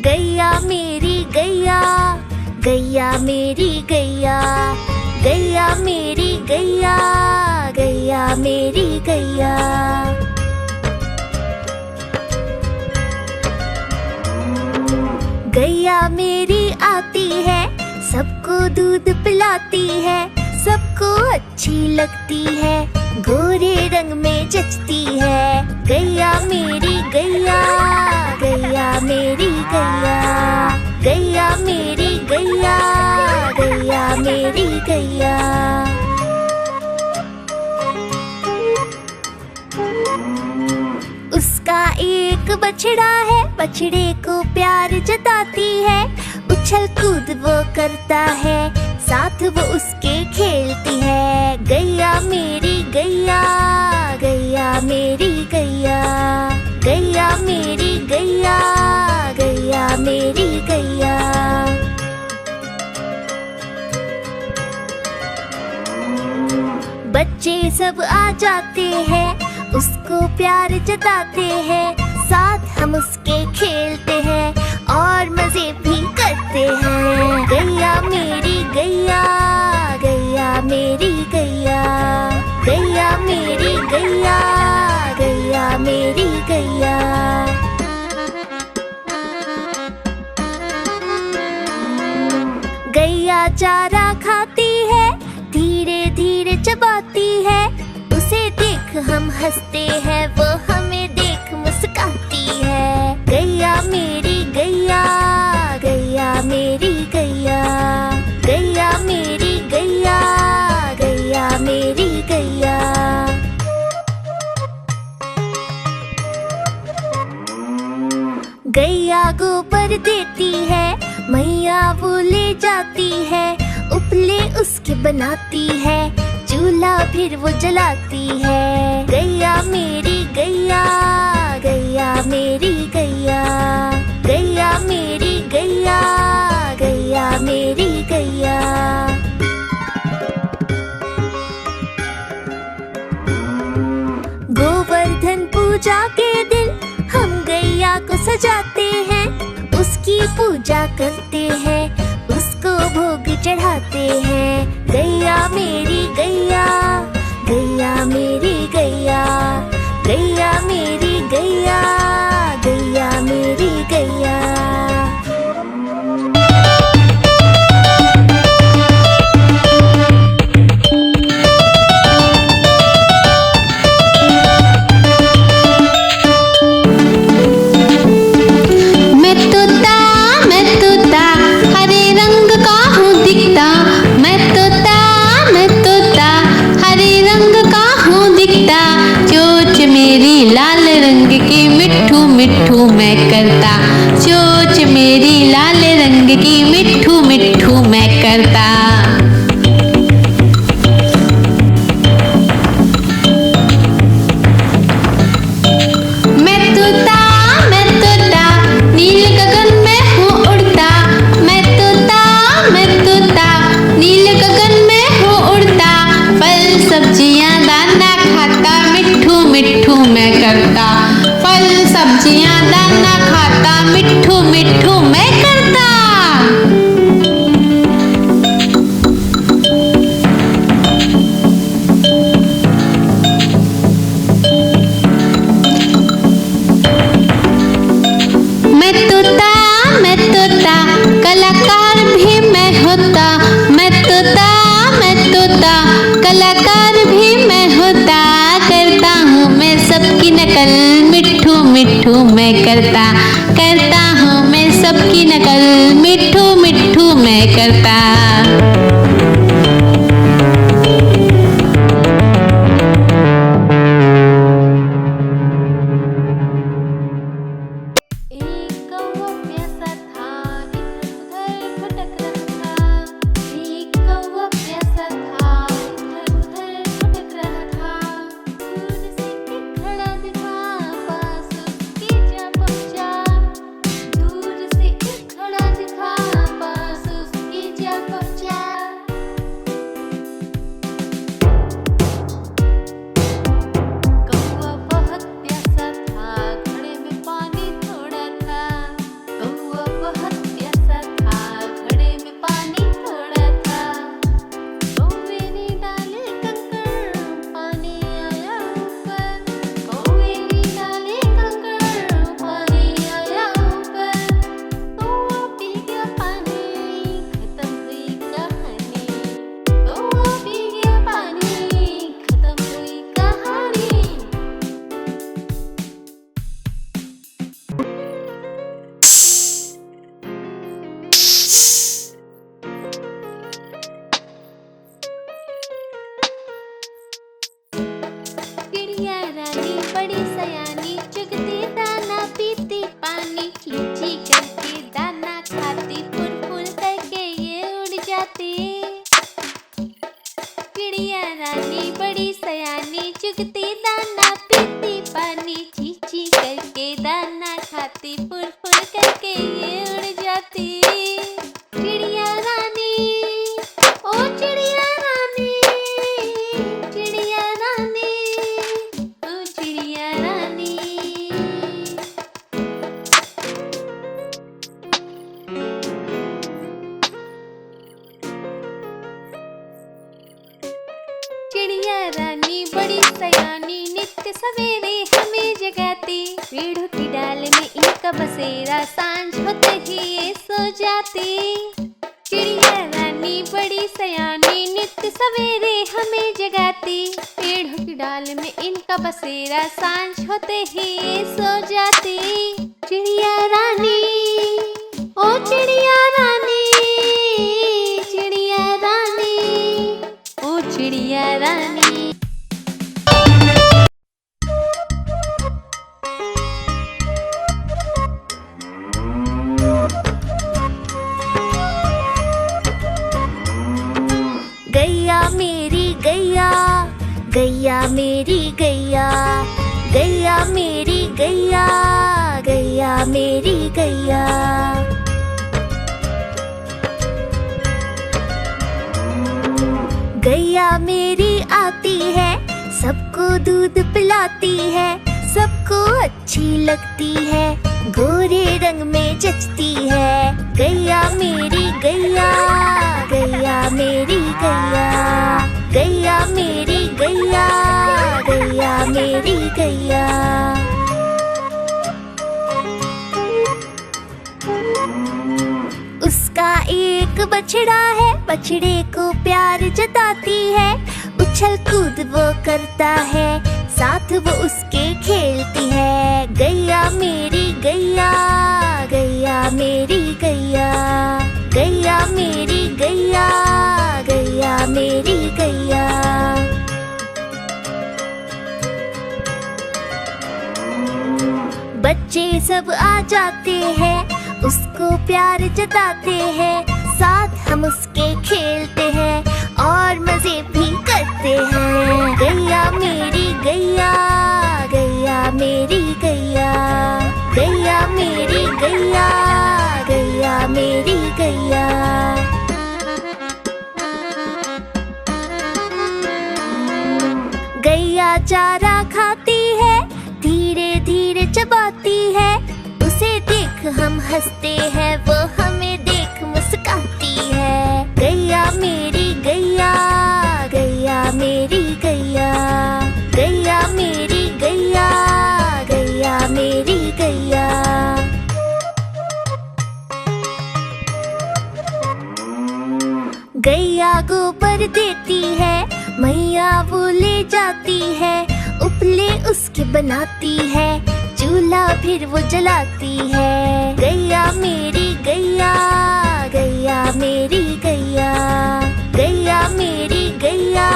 गैया मेरी गैया, गैया मेरी गैया, गैया मेरी गैया, गैया मेरी गैया। गैया मेरी आती है, सबको दूध पिलाती है, सबको अच्छी लगती है, गोरे रंग में जचती है। गैया मेरी गैया, गैया मेरी गैया, गैया मेरी गैया, गैया मेरी गैया। उसका एक बछड़ा है, बछड़े को प्यार जताती है, उछल कूद वो करता है, साथ वो उसके खेलती है। गैया मेरी गैया, गैया मेरी गैया, गैया मेरी गैया, गैया मेरी गैया। बच्चे सब आ जाते हैं, उसको प्यार जताते हैं, साथ हम उसके खेलते हैं और मजे भी करते हैं। गैया मेरी गैया, गैया मेरी गैया, गैया मेरी गैया, गैया मेरी गैया। गैया चारा खाती है, धीरे धीरे चबाती है, उसे देख हम हंसते हैं, वो हमें देख मुस्काती है। गैया मेरी गैया, गैया मेरी गैया, गैया मेरी गैया, गैया मेरी गैया। गैया गोबर देती है, मैया वो ले जाती है, उपले उसके बनाती है, चूल्हा फिर वो जलाती है। गैया मेरी गैया, गैया मेरी गैया, गैया मेरी गैया, गैया मेरी गैया। गोवर्धन पूजा के दिन हम गैया को सजाते हैं, उसकी पूजा करते हैं, उसको भोग चढ़ाते हैं। गैया मेरी गैया, गैया मेरी गैया, गैया मेरी गैया, गैया मेरी गैया। मिट्ठू मैं करता, चोंच मेरी लाल रंग की मिट्ठू मिट्ठू मैं करता। मैं तोता नील गगन में हूँ उड़ता, मैं तोता नील गगन में हूँ उड़ता, फल सब्जियाँ दाना खाता, मिट्ठू मिट्ठू मैं करता, फल सब्जियाँ दाना खाता, मिट्ठू मिट्ठू मैं करता। मैं तोता कलाकार भी मैं होता, मैं तोता कलाकार भी मैं होता, करता हूँ मैं सबकी नकल, मिट्ठू मिट्ठू मैं करता हूँ मैं सबकी नकल, मिट्ठू मिट्ठू मैं करता। जा खाती फुर फुर करके ये उड़ जाती। चिड़िया रानी, ओ चिड़िया रानी, चिड़िया रानी, ओ चिड़िया रानी। चिड़िया रानी बड़ी सयानी, नित्य सवेरे हमें जगाती। पेड़ों की डाल में इनका बसेरा, सांझ होते ही ये सो जाती। चिड़िया रानी बड़ी सयानी, नित्य सवेरे हमें जगाती। पेड़ों की डाल में इनका बसेरा, सांझ होते ही ये सो जाती। चिड़िया रानी, ओ चिड़िया रानी, चिड़िया रानी, ओ चिड़िया रानी। गैया मेरी गैया, गैया मेरी गैया, गैया मेरी गैया, गैया मेरी गैया। गैया मेरी आती है, सबको दूध पिलाती है, सबको अच्छी लगती है, गोरे रंग में जचती है। गैया मेरी गैया, गैया मेरी गैया, गैया मेरी गैया, गैया मेरी गैया। उसका एक बछड़ा है, बछड़े को प्यार जताती है, उछल कूद वो करता है, साथ वो उसके खेलती है। गैया मेरी गैया, गैया मेरी गैया, गैया मेरी गैया, गैया मेरी गैया। बच्चे सब आ जाते हैं, उसको प्यार जताते हैं, साथ हम उसके खेलते हैं और मजे भी करते हैं। गैया मेरी गैया, गैया मेरी गैया, गैया मेरी गैया, गैया मेरी गैया। गैया चारा खाती है, धीरे धीरे चबाती है, उसे देख हम हंसते हैं, वो हमें देख मुस्काती है। गैया मेरी गैया, गैया मेरी गैया, गैया मेरी गैया, गैया मेरी गैया। गैया गोबर देती है, मैया वो ले जाती है, उपले उसके बनाती है, चूल्हा फिर वो जलाती है। गैया मेरी गैया, गैया मेरी गैया, गैया मेरी गैया,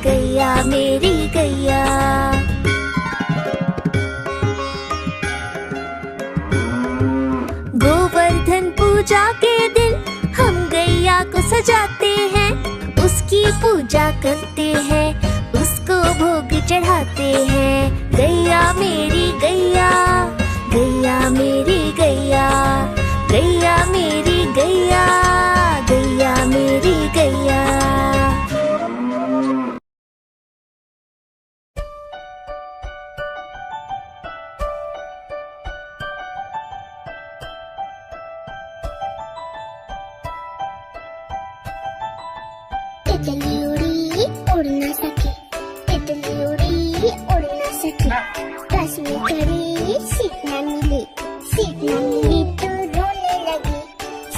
गैया मेरी गैया। गोवर्धन पूजा के दिन हम गैया को सजाते हैं, उसकी पूजा करते हैं, उसको भोग चढ़ाते हैं। गैया मेरी गैया, गैया मेरी गैया, गैया मेरी गैया, गैया मेरी गैया। तितली उड़ी उड़ ना सकी, तितली उड़ी उड़ ना सकी, बस में खड़ी सीट न मिली, सीट न मिली तो रोने लगी,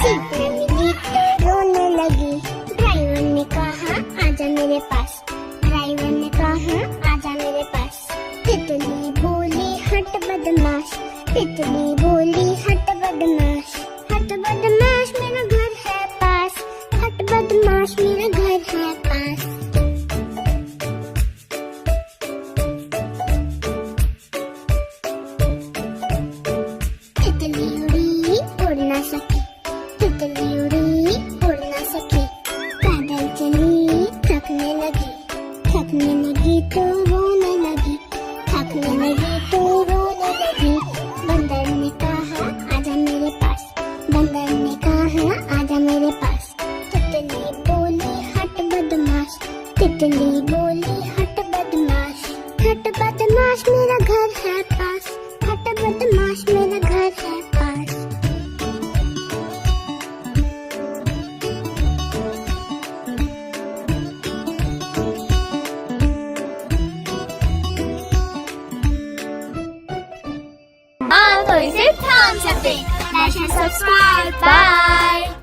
सीट न मिली तो रोने लगी। ड्राइवर ने कहा आजा मेरे पास, ड्राइवर ने कहा आजा मेरे पास। तितली बोली हट बदमाश, तितली बोली हट बदमाश, हट बदमाश मेरा घर है पास, हट बदमाश मेरा घर है पास। तितली उड़ी उड़ ना सकी, तितली उड़ी उड़ ना सकी, पैदल चली थकने लगी, थकने लगी तो रोने लगी, थकने लगी तो रोने लगी। बंदर ने बदमाश मेरा घर है पास। तो इसे थाम सकते। Subscribe. Bye.